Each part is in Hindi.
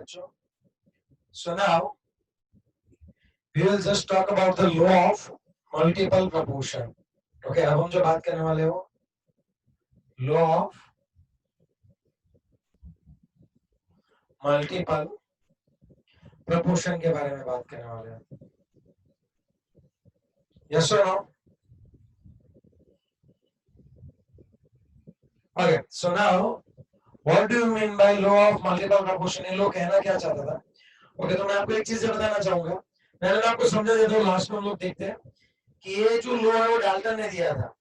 बच्चों? So now we will just talk about the law of multiple proportion. Okay, अब हम जो बात करने वाले हो law of multiple proportion के बारे में बात करने वाले हैं. Yes or no? Okay, so now what do you mean by law of multiple proportion? ये लोग कहना क्या चाहता था? Okay, तो मैं आपको एक चीज बताना चाहूंगा. पहले मैं आपको समझा देता हूँ, लास्ट में हम लोग देखते हैं कि ये जो लॉ है वो डाल्टन ने दिया था.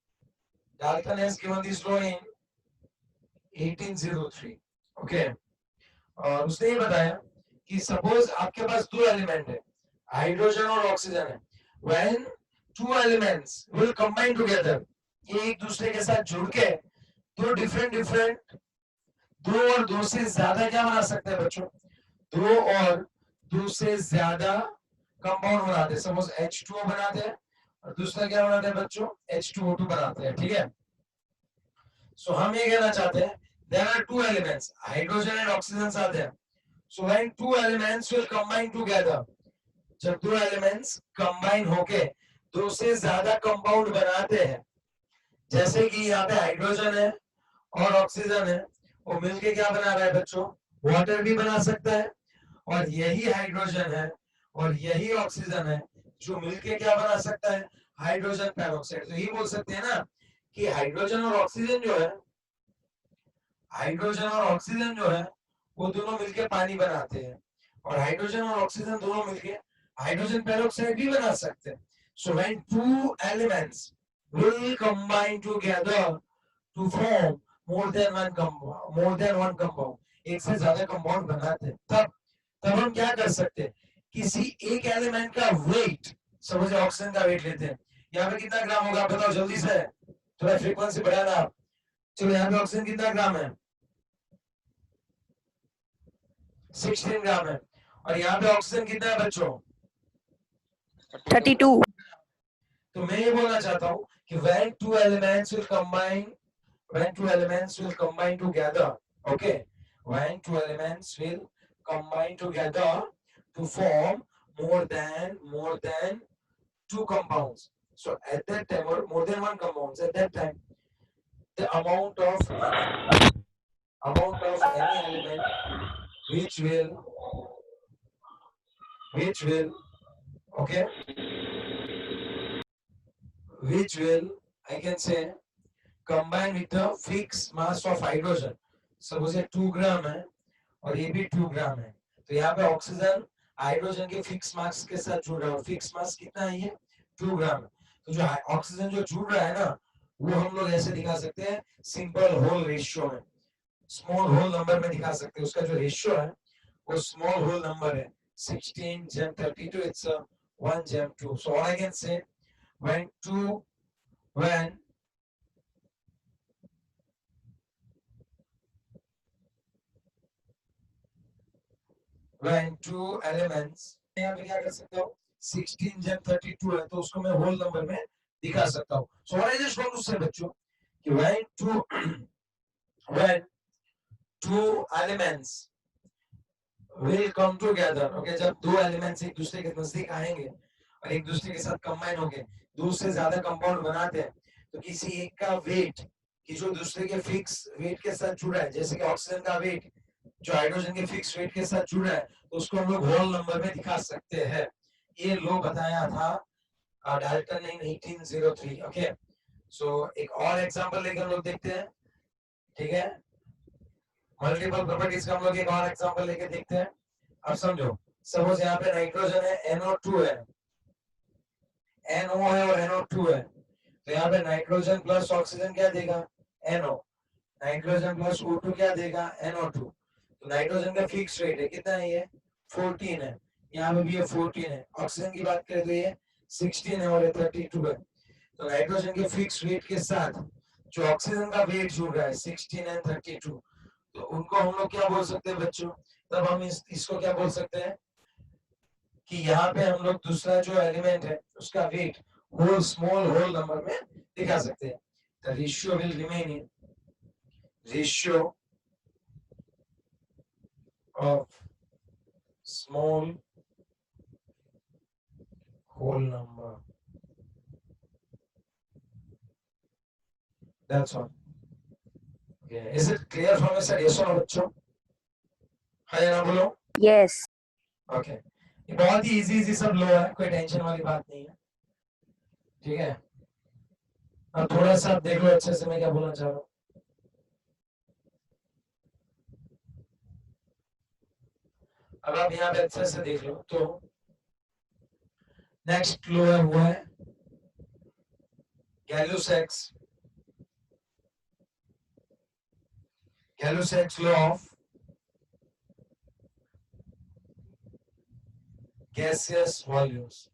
Dalton has given this law in 1803. Okay, और उसने ये बताया कि सपोज आपके पास दो एलिमेंट है, हाइड्रोजन और ऑक्सीजन है. When two elements will combine together, ये एक दूसरे के साथ जुड़ के दो डिफरेंट दो और दो से ज्यादा क्या बना सकते हैं बच्चों? दो और दो से ज्यादा कंपाउंड बनाते हैं. सपोज H2O बनाते हैं और दूसरा क्या बनाते हैं बच्चों? H2O2 बनाते हैं. ठीक है, सो हम ये कहना चाहते हैं there are two elements, hydrogen and oxygen are there. So when two elements will combine together, जब दो elements combine होके दो से ज्यादा कंपाउंड बनाते हैं, जैसे कि यहाँ पे हाइड्रोजन है और ऑक्सीजन है, वो मिलके क्या बना रहा है बच्चों? वाटर भी बना सकता है. और यही हाइड्रोजन है और यही ऑक्सीजन है जो मिलके क्या बना सकता है? Hydrogen peroxide. तो ये बोल सकते हैं ना कि हाइड्रोजन और ऑक्सीजन जो है, हाइड्रोजन और ऑक्सीजन जो है वो दोनों मिलके पानी बनाते हैं और हाइड्रोजन और ऑक्सीजन दोनों मिलके हाइड्रोजन पेरोक्साइड भी बना सकते हैं. So when two elements will combine together to form more than one compound, एक से ज्यादा कंपाउंड बनाते हैं, तब हम क्या कर सकते हैं? किसी एक एलिमेंट का वेट, समझे ऑक्सीजन का वेट लेते हैं. यहाँ पे कितना ग्राम होगा बताओ जल्दी से, थोड़ा फ्रीक्वेंसी बढ़ाना आप. चलो यहाँ पे ऑक्सीजन कितना ग्राम है? 16 ग्राम है. और यहाँ पे ऑक्सीजन कितना है बच्चों? 32. तो मैं ये बोलना चाहता हूँ कि when two elements will combine together, okay, when two elements will combine together to form more than two compounds. So at that time, or more than one compounds, at that time, the amount of any element which will okay, which will, I can say, combine with the fixed mass of hydrogen. Suppose ये 2 ग्राम है और ये भी 2 ग्राम है. तो यहाँ पे ऑक्सीजन हाइड्रोजन के फिक्स मास के साथ जुड़ रहा है. फिक्स मास कितना है? ये 2 ग्राम है. तो जो ऑक्सीजन जो जुड़ रहा है ना, वो हम लोग ऐसे दिखा सकते हैं सिंपल होल रेशियो में, स्मॉल होल नंबर में दिखा सकते हैं. उसका जो रेशियो है वो स्मॉल होल नंबर है. 16:32, it's 1:2. So all I can say, when two elements, यहाँ पे क्या कर सकता हूँ? 16:32 है तो उसको मैं होल नंबर में दिखा सकता हूँ. So what I just want to say बच्चों कि when two elements will come together, okay, जब दो एलिमेंट्स एक दूसरे के नजदीक आएंगे और एक दूसरे के साथ कंबाइन होंगे, दो से ज्यादा कंपाउंड बनाते हैं, तो किसी एक का वेट कि जो दूसरे के फिक्स वेट के साथ जुड़ा है, जैसे कि ऑक्सीजन का वेट जो हाइड्रोजन के फिक्स वेट के साथ जुड़ा है, तो उसको हम लोग होल नंबर में दिखा सकते हैं. ये लो बताया था डाल्टन ने 1803. ओके, सो एक और एग्जांपल लेकर हम लोग देखते हैं. ठीक है, मल्टीपल प्रॉपर्टीज का हम लोग एक और एग्जांपल लेके देखते हैं. अब समझो, सपोज यहाँ पे नाइट्रोजन है, NO2 है, NO है और NO2 है. तो यहाँ पे नाइट्रोजन प्लस ऑक्सीजन क्या देगा? NO. नाइट्रोजन प्लस O2 क्या देगा? NO2. तो नाइट्रोजन का फिक्स रेट है कितना है? ये 14 है. यहाँ पे भी ये 14 है. ऑक्सीजन की बात करें तो ये 16 है और ये 32 है. तो नाइट्रोजन के फिक्स वेट के साथ जो ऑक्सीजन का वेट जुड़ रहा है 16 एंड 32, तो उनको हम लोग क्या बोल सकते हैं बच्चों? तब हम इसको क्या बोल सकते हैं कि यहाँ पे हम लोग दूसरा जो एलिमेंट है उसका weight whole small whole number में दिखा सकते हैं. The ratio will remain in ratio of small whole number. That's all. Okay. Is it clear from your side? Yes or no बच्चों? हाँ या ना बोलो? Yes. Okay. ये बहुत ही इजी सब लो है, कोई टेंशन वाली बात नहीं है, ठीक है? अब थोड़ा सा आप देख लो अच्छे से मैं क्या बोलना चाह रहा हूँ। अब आप यहाँ पे अच्छे से देख लो तो नेक्स्ट लो है वो है गैलुसेक्स लॉ ऑफ गैसियस वॉल्यूम्स।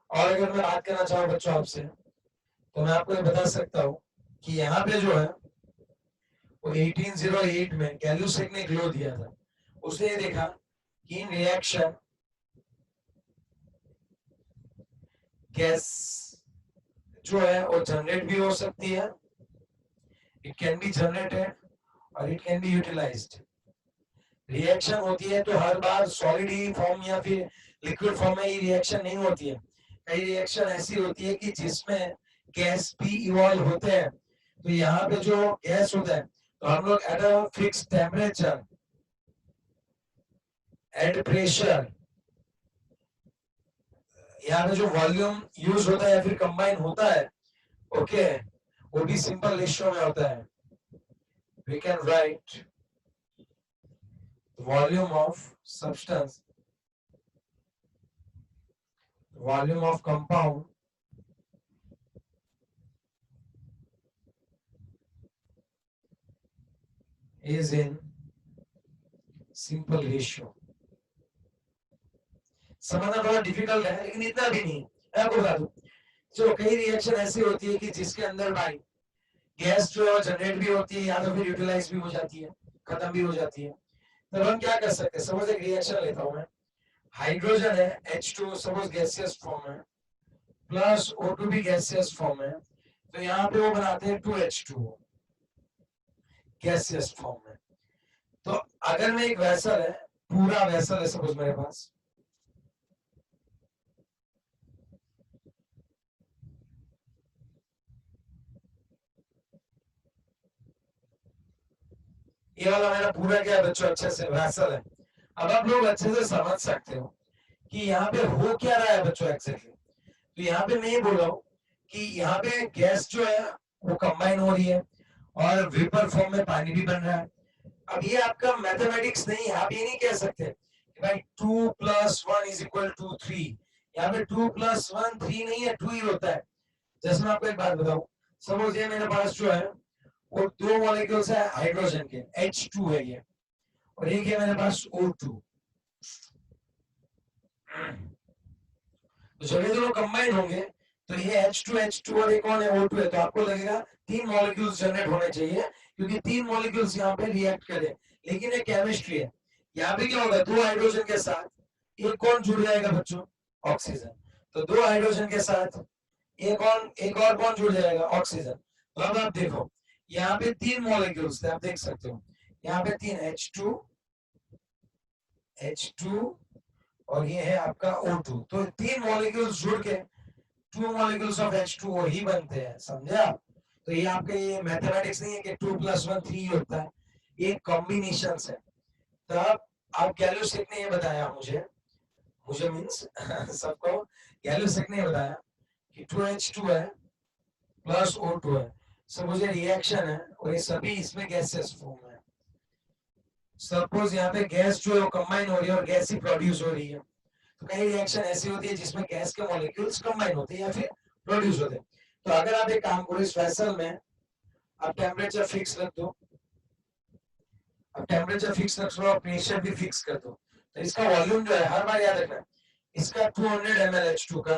और अगर मैं बात करना चाहूँ बच्चों आपसे तो मैं आपको ये बता सकता हूँ कि यहाँ पे जो है वो 1808 में गैलुसेक ने एक लॉ दिया था। उसने ये देखा कि इन रिएक्शन गैस जो है वो जनरेट भी हो सकती है, इट कैन बी जनरेटेड और it can be utilised. Reaction होती है तो हर बार सॉलिड ही फॉर्म या फिर लिक्विड फॉर्म में ही रिएक्शन नहीं होती है। कई रिएक्शन ऐसी होती है कि जिसमें गैस भी इवॉल्व होते हैं। तो यहाँ पे जो गैस होता है तो हम लोग at a fix temperature at pressure, यहाँ पे जो वॉल्यूम यूज होता है या फिर कंबाइन होता है, ओके, वो भी सिंपल रेशियो में होता है। We can write volume of substance, volume of compound is in simple ratio। समझना थोड़ा डिफिकल्ट है लेकिन इतना भी नहीं। मैं आपको बता दूं, जो कई रिएक्शन ऐसी होती है कि जिसके अंदर भाई गैस जो है जनरेट भी होती है या तो फिर यूटिलाइज भी हो जाती है, खत्म भी हो जाती है। तब हम क्या कर सकते हैं, सपोज एक रिएक्शन लेता हूं मैं, हाइड्रोजन है H2 सपोज गैसियस फॉर्म है, प्लस O2 भी गैसियस फॉर्म है, तो यहाँ पे वो बनाते हैं 2H2 गैसियस फॉर्म में। तो अगर मैं एक वेसल है, पूरा वेसल है सपोज मेरे पास, ये वाला मेरा पूरा क्या बच्चों अच्छे से वेसल है। अब आप लोग अच्छे से समझ सकते हो कि यहाँ पे हो क्या रहा है बच्चों एक्जेक्टली। तो यहाँ पे मैं ये बोल रहा हूँ कि यहाँ पे गैस जो है वो कंबाइन हो रही है और वेपर फॉर्म में पानी भी बन रहा है। अब ये आपका मैथमेटिक्स नहीं है, आप ये नहीं कह सकते कि भाई 2 + 1 = 3। यहाँ पे 2 + 1 3 नहीं है, 2 ही होता है। जैसे मैं आपको एक बात बताऊं, सपोज ये मेरे पास जो है वो 2 मॉलिक्यूल्स है हाइड्रोजन के, H2 है ये, और एक है मेरे पास O2। तो जब ये दोनों कंबाइन होंगे तो ये H2 और एक कौन है O2 है, तो आपको लगेगा 3 मॉलिक्यूल्स जनरेट होने चाहिए क्योंकि 3 मॉलिक्यूल्स यहाँ पे रिएक्ट करें। लेकिन ये केमिस्ट्री है, यहाँ पे क्या होगा, 2 हाइड्रोजन के साथ एक कौन जुड़ जाएगा बच्चों, ऑक्सीजन। तो 2 हाइड्रोजन के साथ एक और कौन जुड़ जाएगा, ऑक्सीजन। तो अब आप देखो यहाँ पे 3 मॉलिक्यूल्स थे, आप देख सकते हो यहाँ पे 3 H2 और ये है आपका O2। तो 3 मॉलिक्यूल्स जुड़ के 2 मॉलिक्यूल्स ऑफ H2O ही बनते हैं, समझे आप। तो ये आपके ये मैथमेटिक्स नहीं है कि 2 + 1 3 होता है, ये कॉम्बिनेशन है। तो आप गैलुसेक ने ये बताया मुझे मींस सबको गैलुसेक ने बताया कि 2H2 है प्लस O2 है, सब मुझे रिएक्शन है और ये सभी इसमें गैसेस फॉर्म है। सपोज यहाँ पे गैस जो है वो कंबाइन हो रही है और गैस ही प्रोड्यूस हो रही है। तो कई रिएक्शन ऐसी होती है जिसमें गैस के मॉलिक्यूल्स कंबाइन होते हैं या फिर प्रोड्यूस होते हैं। तो अगर आप एक काम करो, इस वेसल में आप टेम्परेचर फिक्स रख दो, अब टेम्परेचर फिक्स रख दो और प्रेशर भी फिक्स कर दो, तो इसका वॉल्यूम जो है हर बार याद रखना, इसका 200 ml H2 का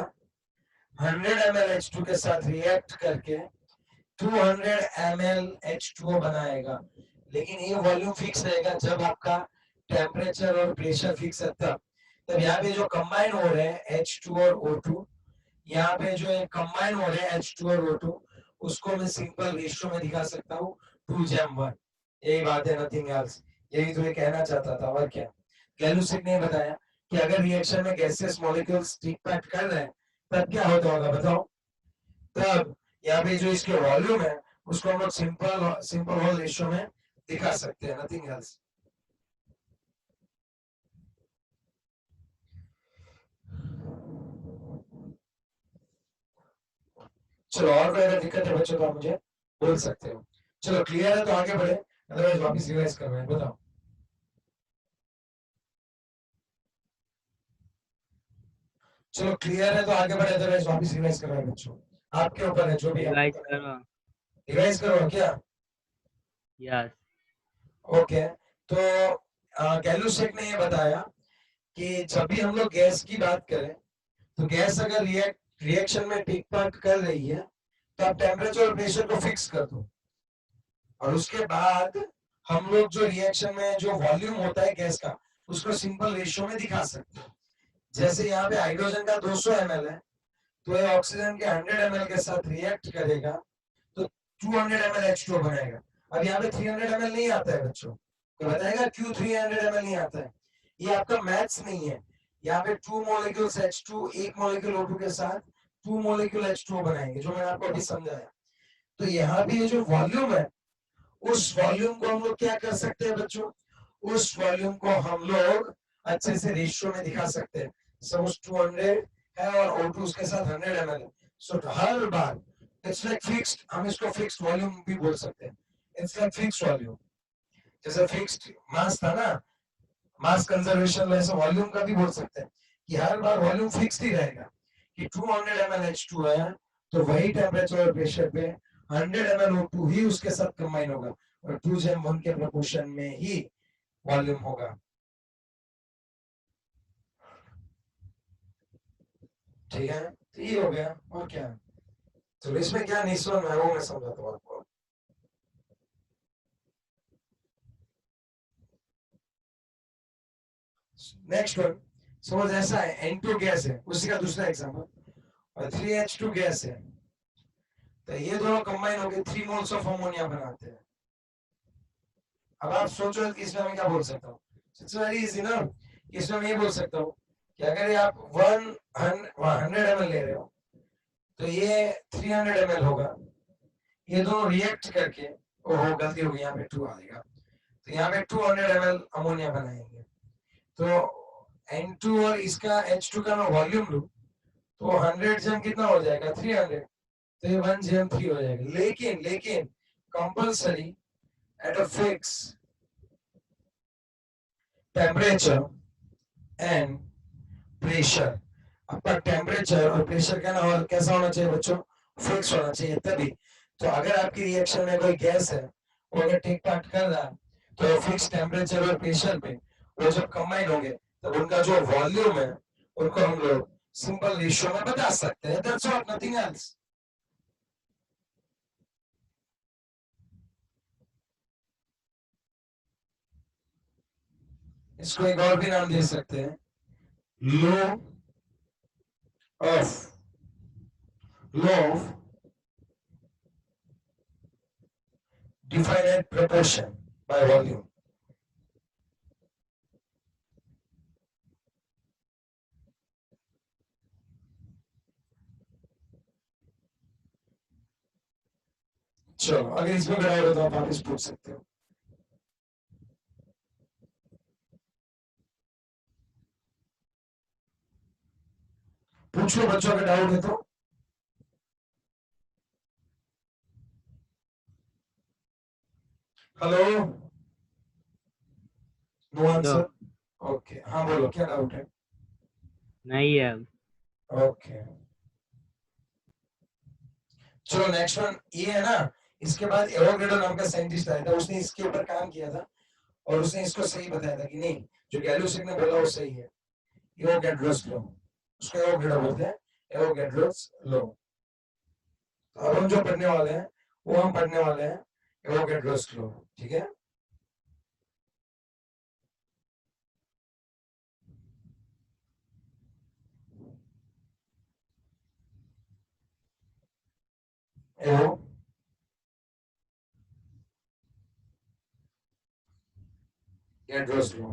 100 ml H2 के साथ रिएक्ट करके 200 ml H2O बनाएगा। लेकिन ये वॉल्यूम फिक्स रहेगा जब आपका टेम्परेचर और प्रेशर फिक्स है तब यहाँ पे जो कंबाइन हो रहे हैं H2 और O2, यहाँ पे जो है कंबाइन हो रहे हैं H2 और O2, उसको मैं सिंपल रेशियो में दिखा सकता हूँ 2:1। यही बात है, नथिंग एल्स। यही तो ये कहना चाहता था, और क्या। गैलुसिक ने बताया कि अगर रिएक्शन में गैसियस मॉलिक्यूल्स स्टिक पैक कर रहे हैं तब क्या होता होगा बताओ। तब यहाँ पे जो इसके वॉल्यूम है उसको हम लोग सिंपल सिंपल होल रेशियो में दिखा सकते हैं, नथिंग एल्स। चलो, और कोई अगर दिक्कत है बच्चों तो आप मुझे बोल सकते हो। चलो क्लियर है तो आगे बढ़े, अदरवाइज वापस रिवाइज करवाएं, बताओ। चलो क्लियर है तो आगे बढ़े, अदरवाइज वापस रिवाइज करवाएं बच्चों। आपके ऊपर है, जो भी आपको रिवाइज करना है। करो। रिवाइज करो क्या? यस। ओके। तो गैलुसेक ने ये बताया कि जब भी हम लोग गैस की बात करें तो गैस अगर रिएक्शन में टिक टॉक कर रही है तो आप टेम्परेचर और प्रेशर को फिक्स कर दो, और उसके बाद हम लोग जो रिएक्शन में जो वॉल्यूम होता है गैस का उसको सिंपल रेशियो में दिखा सकते हैं। जैसे यहाँ पे हाइड्रोजन का 200 ml है, तो ये ऑक्सीजन के 100 ml के साथ रिएक्ट करेगा तो 200 ml H2O बनाएगा। अब यहाँ पे 300 ml नहीं आता है बच्चों, तो बताएगा क्यों 300 ml नहीं आता है? ये आपका मैथ्स नहीं है। यहाँ पे 2 मॉलिक्यूल्स H2, एक मॉलिक्यूल O2 के साथ 2 मॉलिक्यूल H2O बनाएंगे, जो मैंने आपको अभी समझाया। तो यहाँ पे ये जो वॉल्यूम है उस वॉल्यूम को हम लोग क्या कर सकते हैं बच्चों, उस वॉल्यूम को हम लोग अच्छे से रेशियो में दिखा सकते हैं। सपोज 200 है और O2 उसके साथ 100 ml है, सो हर बार इट्स लाइक फिक्स्ड, हम इसको फिक्स्ड वॉल्यूम भी बोल सकते हैं। इट्स लाइक फिक्स्ड वॉल्यूम, जैसे फिक्स्ड मास था ना, मास कंजर्वेशन, वैसे वॉल्यूम का भी बोल सकते हैं कि हर बार वॉल्यूम फिक्स्ड ही रहेगा कि 200 ml H2 है तो वही टेम्परेचर और प्रेशर पे 100 ml O2 ही उसके साथ कंबाइन होगा, और 2:1 के प्रोपोर्शन में ही वॉल्यूम होगा। ठीक है, तो ये हो गया, और क्या। तो इसमें क्या निस्वन है वो मैं समझाता हूँ आपको। नेक्स्ट वन, सपोज ऐसा है N2 गैस है, उसी का दूसरा एग्जांपल, और 3H2 गैस है, तो ये दोनों कंबाइन होकर 3 मोल्स ऑफ अमोनिया बनाते हैं। अब आप सोचो कि इसमें मैं क्या बोल सकता हूँ। इट्स वेरी इजी ना, इसमें मैं ये बोल सकता हूँ कि अगर आप 100 ml ले रहे हो तो ये 300 ml होगा, ये दोनों रिएक्ट करके, ओहो गलती हो गई, यहाँ पे 2 आ जाएगा, तो यहाँ पे 200 ml अमोनिया बनाएंगे। तो N2 और इसका H2 का मैं वॉल्यूम लूं तो 100 जम कितना हो जाएगा, 300, तो ये 1 jm 3 हो जाएगा। लेकिन लेकिन compulsory at a fix temperature and pressure. आपका टेम्परेचर और प्रेशर का ना कैसा होना चाहिए बच्चों, फिक्स होना चाहिए। तभी तो अगर आपकी रिएक्शन में कोई गैस है वो अगर टेक पार्ट कर रहा है तो फिक्स टेम्परेचर और प्रेशर पे वो जब कंबाइन होंगे तब उनका जो वॉल्यूम है उनको हम लोग सिंपल रेशियो में बता सकते हैं। That's all, nothing else. इसको एक और भी नाम दे सकते हैं, law of law of definite proportion by volume. चलो अगर इसमें डाउट हो तो आप वापस पूछ सकते हो। पूछ लो बच्चों, अगर डाउट है तो। हेलो, नो लो। आंसर। ओके, हाँ बोलो क्या डाउट है। नहीं है। ओके, चलो नेक्स्ट वन ये है ना, इसके बाद एवोगैड्रो नाम का साइंटिस्ट आया था, उसने इसके ऊपर काम किया था और उसने इसको सही बताया था कि नहीं, जो गैलुसिक ने बोला वो सही है। एवोगैड्रोस लॉ, उसको एवोगैड्रो बोलते हैं, एवोगैड्रोस लॉ। अब हम जो पढ़ने वाले हैं वो हम पढ़ने वाले हैं एवोगैड्रोस लॉ। ठीक है, एवो गेट ड्रॉस लो।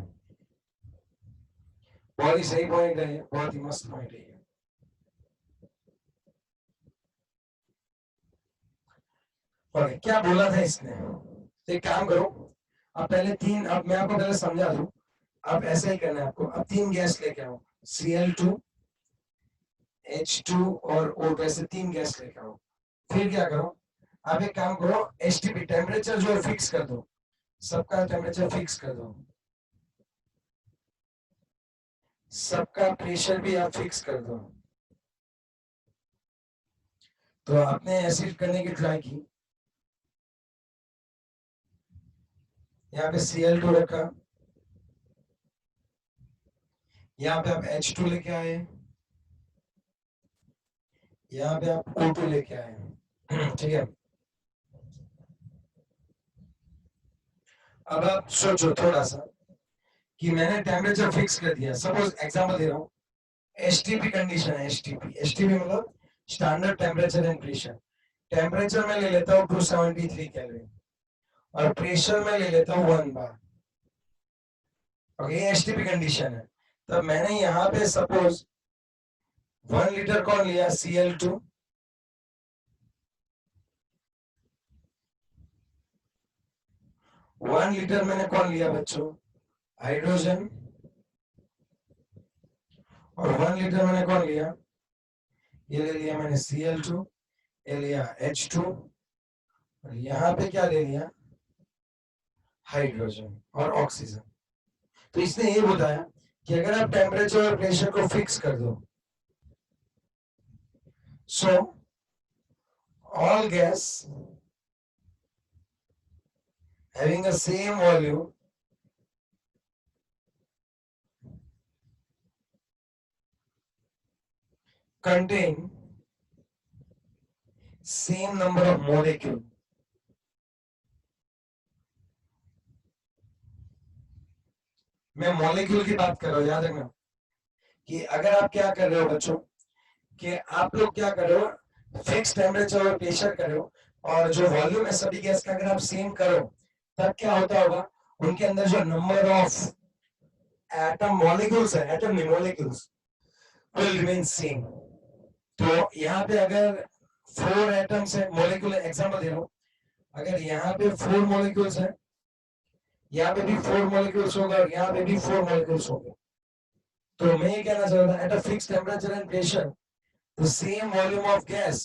बहुत ही सही पॉइंट है, बहुत ही मस्त पॉइंट है। ओके, क्या बोला था इसने? तो एक काम करो, अब पहले तीन, अब मैं आपको पहले समझा दूं, अब ऐसा ही करना है आपको। अब तीन गैस लेके आओ, Cl2, H2 और O2, ऐसे तीन गैस लेके आओ। फिर क्या करो, आप एक काम करो, HTP टेम्परेचर जो है फिक्स कर दो, सबका टेम्परेचर फिक्स कर दो, सबका प्रेशर भी आप फिक्स कर दो। तो आपने एसिड करने की ट्राई की, यहाँ पे Cl2 रखा, यहाँ पे आप H2 लेके आए, यहाँ पे आप O2 लेके आए। ठीक है, अब आप सोचो थोड़ा सा कि मैंने टेम्परेचर फिक्स कर दिया, सपोज एग्जांपल दे रहा हूँ, एसटीपी कंडीशन है, एसटीपी मतलब standard temperature and pressure. Temperature में ले लेता हूँ 273 केल्विन और प्रेशर में ले लेता हूँ 1 बार। ओके, ये एसटीपी कंडीशन है। तब मैंने यहाँ पे सपोज 1 लीटर कौन लिया, Cl2, 1 लीटर मैंने कौन लिया बच्चों, हाइड्रोजन, और 1 लीटर मैंने कौन लिया, ये ले लिया मैंने Cl2, ये लिया H2, और यहाँ पे क्या ले लिया, हाइड्रोजन और ऑक्सीजन। तो इसने ये बताया कि अगर आप टेम्परेचर और प्रेशर को फिक्स कर दो, so all gas having a same volume contain same number of molecule। मैं मॉलिक्यूल की बात कर रहा हूं, याद रखना कि अगर आप क्या कर रहे हो बच्चों, कि आप लोग क्या कर रहे हो, फिक्स टेम्परेचर और प्रेशर कर रहे हो, और जो वॉल्यूम है सभी गैस का अगर आप सेम करो, तब क्या होता होगा, उनके अंदर जो नंबर ऑफ एटम मॉलिक्यूल्स है, एटम नहीं मॉलिक्यूल्स, विल रिमेन सेम। तो यहाँ पे अगर 4 एटम्स है, मॉलिक्यूल एग्जांपल दे रहा हूँ, अगर यहाँ पे 4 मॉलिक्यूल्स है, यहाँ पे भी 4 मॉलिक्यूल्स होगा और यहाँ पे भी 4 मॉलिक्यूल्स होंगे। तो मैं ये कहना चाह रहा था, at a fix temperature and pressure the same volume of gas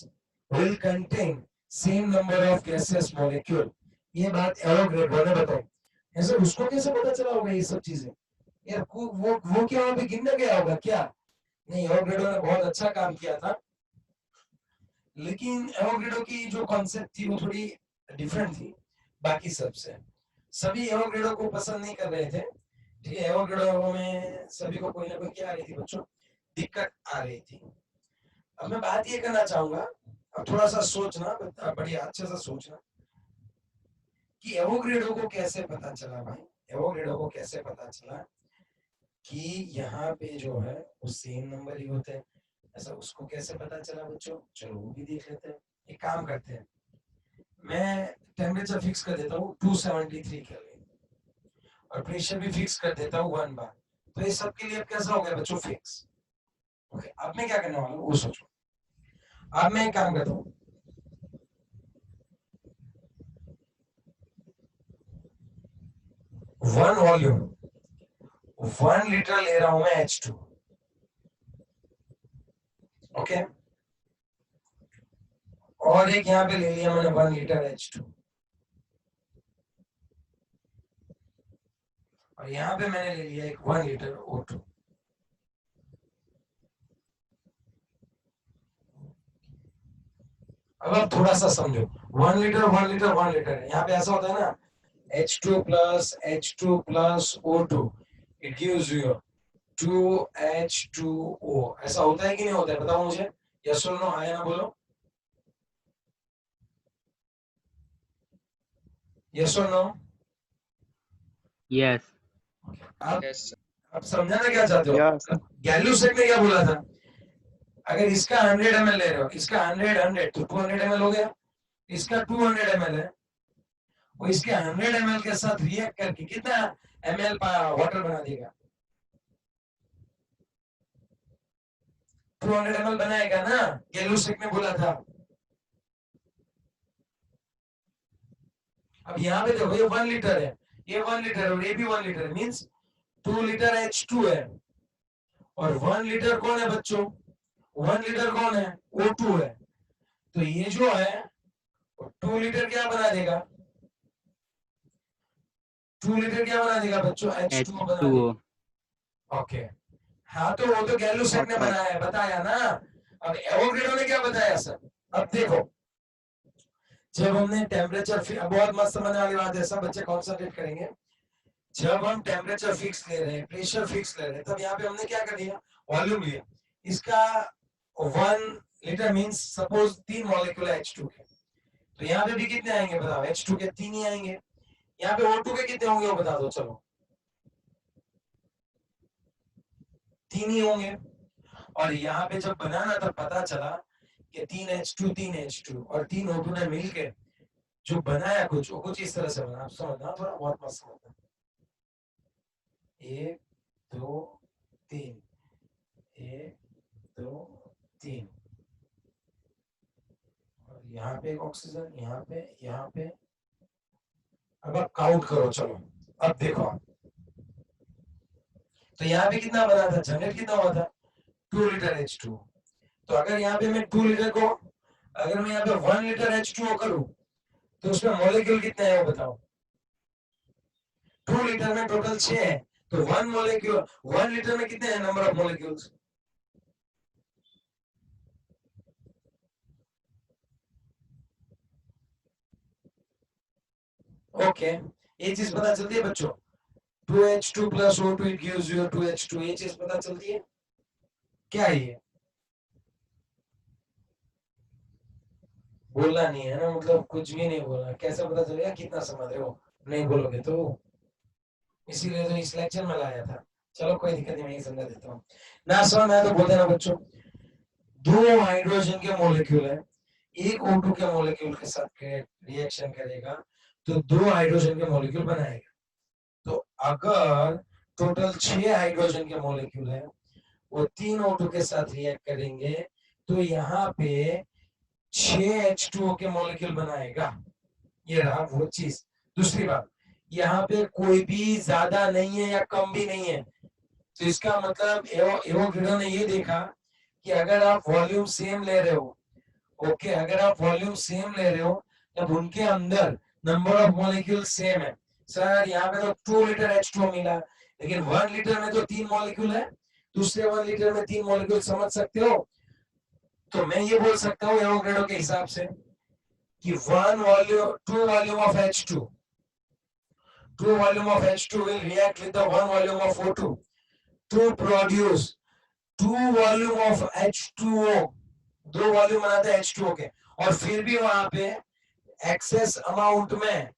will contain same number of gaseous molecule। ये बात एवोगैड्रो ने बताई। ऐसे उसको कैसे पता चला होगा ये सब चीजें? यार वो क्या वहां पे गिनने गया होगा क्या? नहीं, एवोगैड्रो ने बहुत अच्छा काम किया था, लेकिन एवोगैड्रो की जो कॉन्सेप्ट थी वो थोड़ी डिफरेंट थी बाकी सबसे। सभी एवोगैड्रो को पसंद नहीं कर रहे थे। ठीक है, एवोगैड्रो में सभी को कोई ना कोई क्या आ रही थी बच्चों, दिक्कत आ रही थी। अब मैं बात ये करना चाहूंगा, अब थोड़ा सा सोचना, बढ़िया अच्छे से सोचना कि एवोगैड्रो को कैसे पता चला भाई, एवोगैड्रो को कैसे पता चला कि यहाँ पे जो है वो सेम नंबर ही होते हैं, ऐसा उसको कैसे पता चला बच्चों? चलो वो भी देख लेते हैं। एक काम करते हैं, मैं टेम्परेचर फिक्स कर देता हूँ 273 केल्विन और प्रेशर भी फिक्स कर देता हूँ 1 बार। तो ये सब के लिए अब कैसा हो गया बच्चों, फिक्स। ओके, अब मैं क्या करने वाला हूँ वो सोचो। अब मैं एक काम करता हूँ, 1 वॉल्यूम 1 लीटर ले रहा हूं मैं H2। ओके, और एक यहाँ पे ले लिया मैंने 1 लीटर H2, और यहाँ पे मैंने ले लिया एक 1 लीटर O2। अब आप थोड़ा सा समझो, 1 लीटर 1 लीटर 1 लीटर है, यहाँ पे ऐसा होता है ना, H2 plus O2 it gives you 2H2O। ऐसा होता है कि नहीं होता है, बताओ मुझे, यस और नो, आया ना बोलो, यस और नो। Yes. आप Yes, आप समझाना क्या चाहते हो? Yes. गैल्यूसेक ने क्या बोला था, अगर इसका 100 ml ले रहे हो, इसका 100 तो 200 ml हो गया, इसका 200 ml है, और इसके 100 ml के साथ रिएक्ट करके कितना ml वाटर बना देगा, 200 ml बनाएगा ना, गेलुसिक ने बोला था। अब यहाँ पे देखो ये 1 लीटर है, ये 1 लीटर और ये भी 1 लीटर, मींस 2 लीटर H2 है। और 1 लीटर कौन है बच्चों? 1 लीटर कौन है? O2 है। तो ये जो है 2 लीटर क्या बना देगा? 2 लीटर क्या बना देगा बच्चों? H2O बना H2O देगा। ओके, हाँ तो वो तो गैलुसेक ने वाटर। बनाया है, बताया ना। अब एवोगैड्रो ने क्या बताया सर? अब देखो, जब हमने टेम्परेचर, बहुत मस्त समझने वाली बात है, सब बच्चे कॉन्सेंट्रेट करेंगे। जब हम टेम्परेचर फिक्स ले रहे हैं, प्रेशर फिक्स ले रहे हैं, तब यहाँ पे हमने क्या कर दिया? वॉल्यूम लिया। इसका 1 litre means suppose 3 molecule H2 के, तो यहाँ पे भी कितने आएंगे बताओ? H2 के 3 ही आएंगे। यहाँ पे O2 के कितने होंगे वो बता दो, चलो 3 ही होंगे। और यहाँ पे जब बनाना तब पता चला कि 3 H2 3 H2 और 3 O2 ने मिलके जो बनाया कुछ, वो कुछ इस तरह से बना। आप समझना थोड़ा, बहुत मस्त समझना। 1 2 3, 1 2 3, और यहाँ पे एक ऑक्सीजन, यहाँ पे। अब आप काउंट करो, चलो अब देखो आप। तो यहाँ पे कितना बना था? जनरेट कितना हुआ था? 2 लीटर H2। तो अगर यहाँ पे मैं 2 लीटर को, अगर मैं यहाँ पे 1 लीटर H2O करूं, तो उसमें मॉलिक्यूल कितने हैं वो बताओ? 2 लीटर में टोटल 6 है, तो 1 मॉलिक्यूल, 1 लीटर में कितने हैं नंबर ऑफ मॉलिक्यूल्स? ओके, ये चीज पता चलती है बच्चों? 2H2 plus O2 it gives you 2H2, ये चीज पता चलती है? क्या है ये? बोलना नहीं है ना, मतलब कुछ भी नहीं बोलना, कैसे पता चलेगा कितना समझ रहे हो? नहीं बोलोगे तो, इसीलिए तो इस लेक्चर में लाया था। चलो कोई दिक्कत नहीं, मैं ही समझा देता हूँ। ना समझ में आया तो बोलते ना बच्चों। 2 हाइड्रोजन के मॉलिक्यूल है, एक O2 के मॉलिक्यूल के साथ रिएक्शन करेगा तो 2 हाइड्रोजन के मॉलिक्यूल बनाएगा। तो अगर टोटल 6 हाइड्रोजन के मॉलिक्यूल है, वो 3 O2 के साथ रिएक्ट करेंगे, तो यहाँ पे 6 H2O के मॉलिक्यूल बनाएगा। ये रहा वो चीज। दूसरी बात, यहाँ पे कोई भी ज्यादा नहीं है या कम भी नहीं है। तो इसका मतलब एवोगैड्रो ने ये देखा कि अगर आप वॉल्यूम सेम ले रहे हो, ओके, अगर आप वॉल्यूम सेम ले रहे हो, तब उनके अंदर नंबर ऑफ मॉलिक्यूल सेम है। सर यहाँ पे तो 2 लीटर H2O मिला, लेकिन 1 लीटर में तो 3 मॉलिक्यूल है, दूसरे 1 लीटर में 3 मॉलिक्यूल, समझ सकते हो? तो मैं ये बोल सकता हूँ एवोगैड्रो के हिसाब से कि 2 volume of H2, 2 volume of H2 will react with the 1 volume of O2 to produce 2 volume of H2O, 2 volume बनाते हैं H2O के, और फिर भी वहां पे एक्सेस अमाउंट में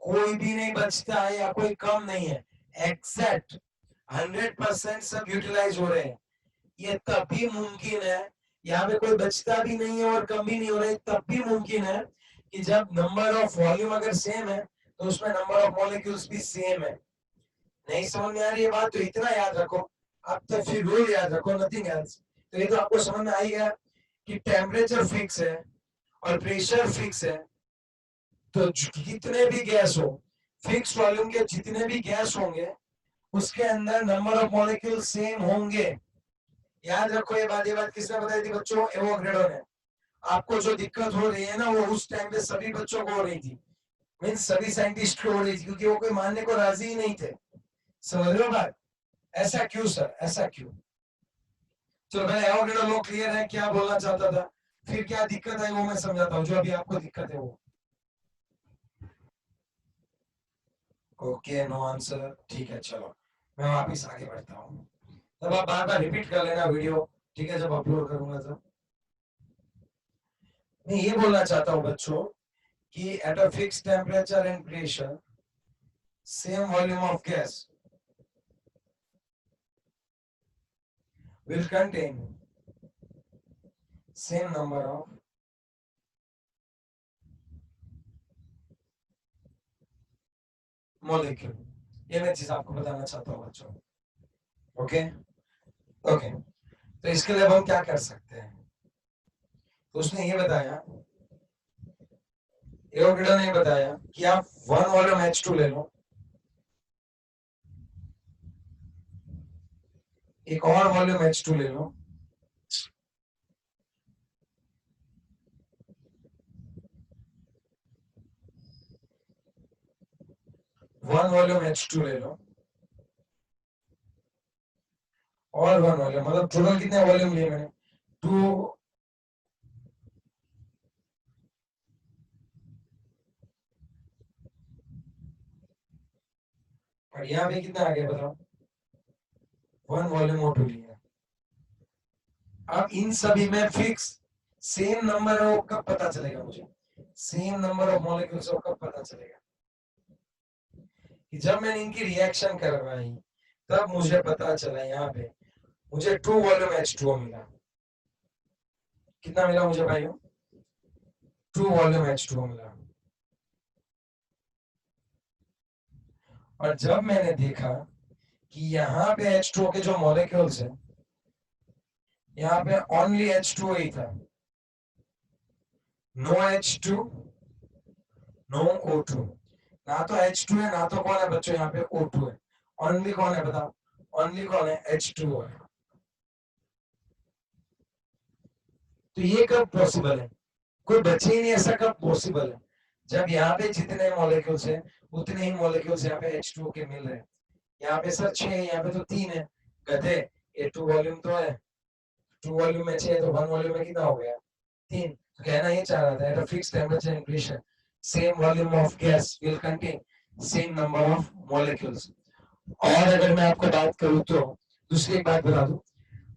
कोई भी नहीं बचता है या कोई कम नहीं है, एग्जैक्ट 100% सब यूटिलाइज हो रहे हैं। ये तब भी मुमकिन है, यहाँ पे कोई बचता भी नहीं है और कम भी नहीं हो रहा है, तब भी मुमकिन है कि जब नंबर ऑफ वॉल्यूम अगर सेम है तो उसमें नंबर ऑफ मॉलिक्यूल्स भी सेम है। नहीं समझ में आ रही है बात? तो इतना याद रखो, अब तक फिर रूल याद रखो, नथिंग एल्स। तो ये तो आपको समझ में आ ही गया कि टेम्परेचर फिक्स है और प्रेशर फिक्स है, तो कितने भी गैस हो, फिक्स वॉल्यूम के जितने भी गैस होंगे, उसके अंदर नंबर ऑफ मॉलिक्यूल सेम होंगे। याद रखो ये बात किसने बताई थी बच्चों? एवोगैड्रो ने। आपको जो दिक्कत हो रही है ना, वो उस टाइम पे सभी बच्चों को हो रही थी, मीन्स सभी साइंटिस्ट को हो रही थी, क्योंकि वो कोई मानने को राजी ही नहीं थे। समझ रहे हो बात? ऐसा क्यों सर, ऐसा क्यों? चलो पहले एवोगैड्रो लो क्लियर है, क्या बोलना चाहता था, फिर क्या दिक्कत है वो मैं समझाता हूँ, जो अभी आपको दिक्कत है वो। ओके, नो आंसर, ठीक है चलो मैं वापिस आगे बढ़ता हूँ। तब आप बार बार रिपीट कर लेना वीडियो, ठीक है, जब अपलोड करूंगा तब। मैं ये बोलना चाहता हूँ बच्चों कि at a fix temperature and pressure, same volume of gas will contain same number of molecule. ये मैं चीज आपको बताना चाहता हूँ बच्चों। ओके ओके, तो इसके लिए अब हम क्या कर सकते हैं? तो उसने ये बताया, एवोगैड्रो ने बताया कि आप 1 वॉल्यूम H2 ले लो, एक और वॉल्यूम H2 ले लो, वन वॉल्यूम H2 ले लो, और 1 वॉल्यूम, मतलब टोटल कितने वॉल्यूम लिए मैंने? 2। और यहाँ पे कितना आ गया बताओ? 1 वॉल्यूम O2 लिया। अब इन सभी में फिक्स सेम नंबर हो, कब पता चलेगा मुझे? सेम नंबर ऑफ मॉलिक्यूल्स हो कब पता चलेगा? कि जब मैंने इनकी रिएक्शन करवाई तब मुझे पता चला यहाँ पे मुझे 2 वॉल्यूम H2O मिला। कितना मिला मुझे भाइयों? 2 वॉल्यूम H2O मिला। और जब मैंने देखा कि यहाँ पे H2O के जो मॉलिक्यूल्स है, यहाँ पे ओनली H2O ही था, नो H2, नो O2। ना तो H2 है, ना तो कौन है बच्चों यहाँ पे O2 है। ओनली कौन है बताओ? ओनली कौन है? H2O है। तो ये कब पॉसिबल है? कोई बचे ही नहीं, ऐसा कब पॉसिबल है? जब यहाँ पे जितने मॉलिक्यूल्स है उतने ही मॉलिक्यूल्स यहाँ पे H2O के मिल रहे हैं। यहाँ पे सर 6 है, यहाँ पे तो 3 है। गधे, ये 2 वॉल्यूम तो है, 2 वॉल्यूम में 6 तो 1 वॉल्यूम में कितना हो गया? 3। तो कहना ये चाह रहा था, eight a fixed temperature and pressure same volume of gas will contain same number of molecules. और अगर मैं आपको बात करूं तो दूसरी एक बात बता दूं,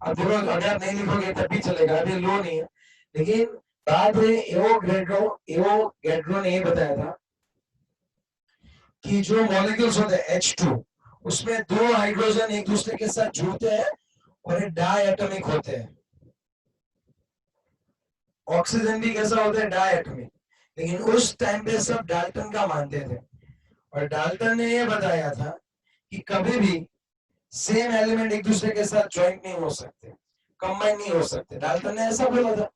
अब देखो अगर आप नहीं लिखोगे तब भी चलेगा, अभी लो नहीं है, लेकिन बाद में एवोगैड्रो ने ये बताया था कि जो मॉलिक्यूल्स होते हैं H2, उसमें 2 हाइड्रोजन एक दूसरे के साथ जुड़ते हैं और ये डायटोमिक होते हैं। ऑक्सीजन भी कैसा होता है? डायटोमिक। लेकिन उस टाइम पे सब डाल्टन का मानते थे, और डाल्टन ने ये बताया था कि कभी भी सेम एलिमेंट एक दूसरे के साथ ज्वाइंट नहीं हो सकते, कंबाइन नहीं हो सकते। डाल्टन ने ऐसा बोला था।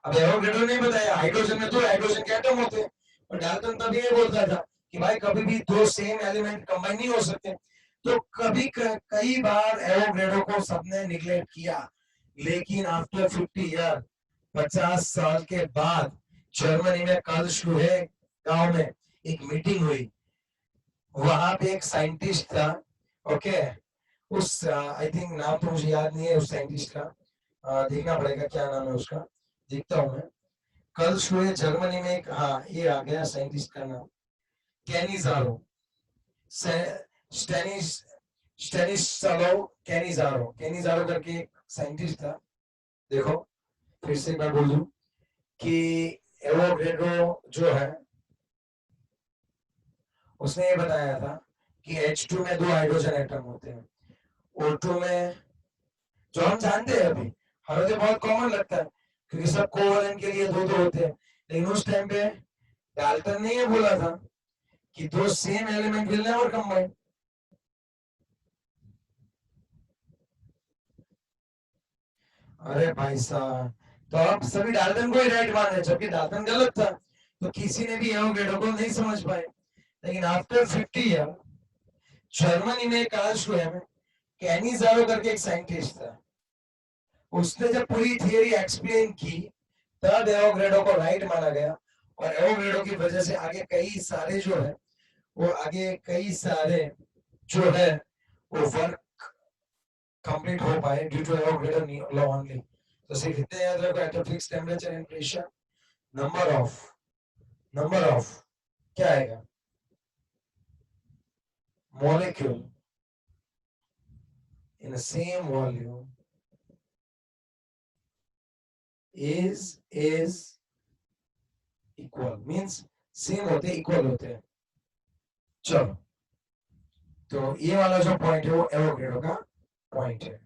अब एवोगैड्रो ने बताया हाइड्रोजन में 2 हाइड्रोजन के एटम होते हैं, और डाल्टन तभी ये बोलता था कि भाई कभी भी 2 सेम एलिमेंट कंबाइन नहीं हो सकते। तो कई बार एवोगैड्रो को सबने निग्लेक्ट किया, लेकिन आफ्टर 50 ईयर, 50 साल के बाद जर्मनी में कार्लस्रूहे गांव में एक मीटिंग हुई। वहां पे एक साइंटिस्ट था, ओके, उस आई थिंक नाम तो मुझे याद नहीं है उस साइंटिस्ट का, देखना पड़ेगा क्या नाम है उसका, देखता हूं मैं। कार्लस्रूहे जर्मनी में एक, हाँ ये आ गया साइंटिस्ट का नाम, कैनिजारो, स्टेनिस स्टेनिस्लाव कैनिजारो, कैनिजारो करके एक साइंटिस्ट था। देखो फिर से मैं बोल दूं कि एवोगैड्रो जो है उसने ये बताया था कि H2 में 2 हाइड्रोजन एटम होते हैं, O2 में, जो हम जानते हैं अभी, हमें तो बहुत कॉमन लगता है क्योंकि सब कोवलेंट के लिए 2-2 होते हैं। लेकिन उस टाइम पे डाल्टन ने ये बोला था कि 2 same element will never combine. अरे भाई साहब, तो आप सभी डाल्टन को ही राइट मान रहे, जबकि डाल्टन गलत था। तो किसी ने भी एवोगैड्रो को नहीं समझ पाए। लेकिन आफ्टर 50 ईयर जर्मनी में कार्लस्रूहे में कैनिजारो करके एक साइंटिस्ट था, उसने जब पूरी थियरी एक्सप्लेन की तब एवोगैड्रो को राइट माना गया। और एवोगैड्रो की वजह से आगे कई सारे जो है वो आगे कई सारे जो है वो वर्क कंप्लीट हो पाए due to Avogadro law only. तो सिर्फ इतने याद रखो, at a fixed temperature and pressure number of क्या आएगा? Molecule in the same volume is equal, means same होते इक्वल होते हैं। चलो, तो ये वाला जो पॉइंट है वो एवोगैड्रो का पॉइंट है।